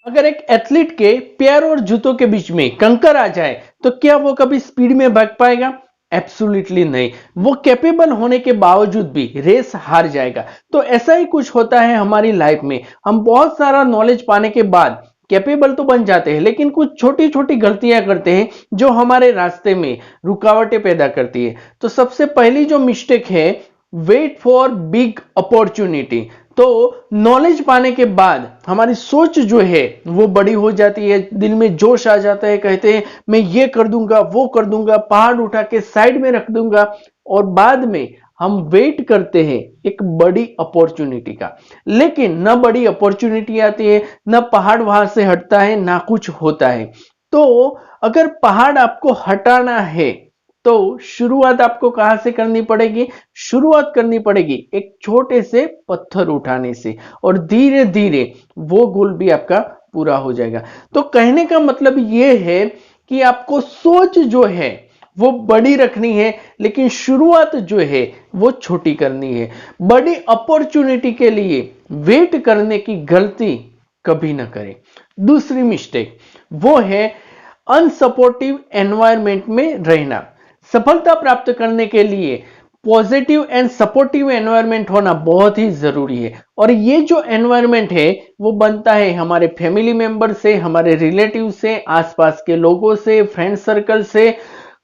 अगर एक एथलीट के पैर और जूतों के बीच में कंकर आ जाए तो क्या वो कभी स्पीड में भाग पाएगा? एब्सोल्युटली नहीं। वो कैपेबल होने के बावजूद भी रेस हार जाएगा। तो ऐसा ही कुछ होता है हमारी लाइफ में। हम बहुत सारा नॉलेज पाने के बाद कैपेबल तो बन जाते हैं, लेकिन कुछ छोटी छोटी गलतियां करते हैं जो हमारे रास्ते में रुकावटें पैदा करती है। तो सबसे पहली जो मिस्टेक है, वेट फॉर बिग अपॉर्चुनिटी। तो नॉलेज पाने के बाद हमारी सोच जो है वो बड़ी हो जाती है, दिल में जोश आ जाता है, कहते हैं मैं ये कर दूंगा, वो कर दूंगा, पहाड़ उठा के साइड में रख दूंगा, और बाद में हम वेट करते हैं एक बड़ी अपॉर्चुनिटी का। लेकिन न बड़ी अपॉर्चुनिटी आती है, न पहाड़ वहां से हटता है, ना कुछ होता है। तो अगर पहाड़ आपको हटाना है तो शुरुआत आपको कहां से करनी पड़ेगी? शुरुआत करनी पड़ेगी एक छोटे से पत्थर उठाने से, और धीरे धीरे वो गोल भी आपका पूरा हो जाएगा। तो कहने का मतलब ये है कि आपको सोच जो है वो बड़ी रखनी है, लेकिन शुरुआत जो है वो छोटी करनी है। बड़ी अपॉर्चुनिटी के लिए वेट करने की गलती कभी ना करें। दूसरी मिस्टेक वो है अनसपोर्टिव एनवायरनमेंट में रहना। सफलता प्राप्त करने के लिए पॉजिटिव एंड सपोर्टिव एनवायरनमेंट होना बहुत ही जरूरी है। और ये जो एनवायरनमेंट है वो बनता है हमारे फैमिली मेंबर से, हमारे रिलेटिव से, आसपास के लोगों से, फ्रेंड सर्कल से,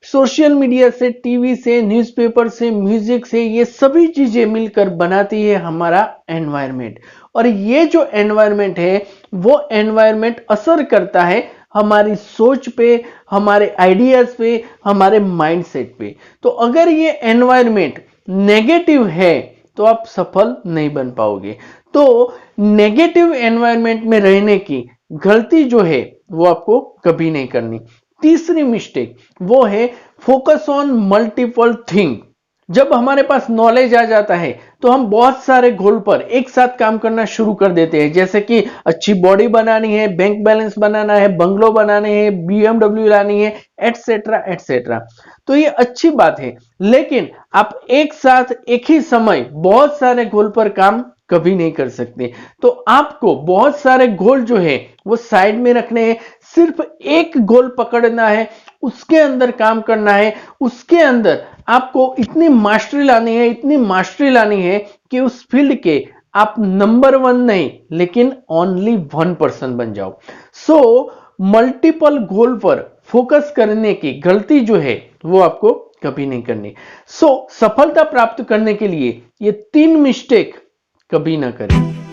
सोशल मीडिया से, टीवी से, न्यूज़पेपर से, म्यूजिक से। ये सभी चीजें मिलकर बनाती है हमारा एनवायरनमेंट। और ये जो एनवायरनमेंट है वो एनवायरनमेंट असर करता है हमारी सोच पे, हमारे आइडियाज पे, हमारे माइंडसेट पे। तो अगर ये एनवायरनमेंट नेगेटिव है तो आप सफल नहीं बन पाओगे। तो नेगेटिव एनवायरनमेंट में रहने की गलती जो है वो आपको कभी नहीं करनी। तीसरी मिस्टेक वो है फोकस ऑन मल्टीपल थिंग। जब हमारे पास नॉलेज आ जाता है तो हम बहुत सारे गोल पर एक साथ काम करना शुरू कर देते हैं, जैसे कि अच्छी बॉडी बनानी है, बैंक बैलेंस बनाना है, बंगलो बनाने हैं, बीएमडब्ल्यू लानी है, एटसेट्रा एटसेट्रा। तो ये अच्छी बात है, लेकिन आप एक साथ एक ही समय बहुत सारे गोल पर काम कभी नहीं कर सकते। तो आपको बहुत सारे गोल जो है वो साइड में रखने हैं, सिर्फ एक गोल पकड़ना है, उसके अंदर काम करना है। उसके अंदर आपको इतनी मास्टरी लानी है, इतनी मास्टरी लानी है कि उस फील्ड के आप नंबर 1 नहीं, लेकिन ओनली 1% बन जाओ। सो मल्टीपल गोल पर फोकस करने की गलती जो है वो आपको कभी नहीं करनी। सो सफलता प्राप्त करने के लिए ये 3 मिस्टेक कभी ना करें।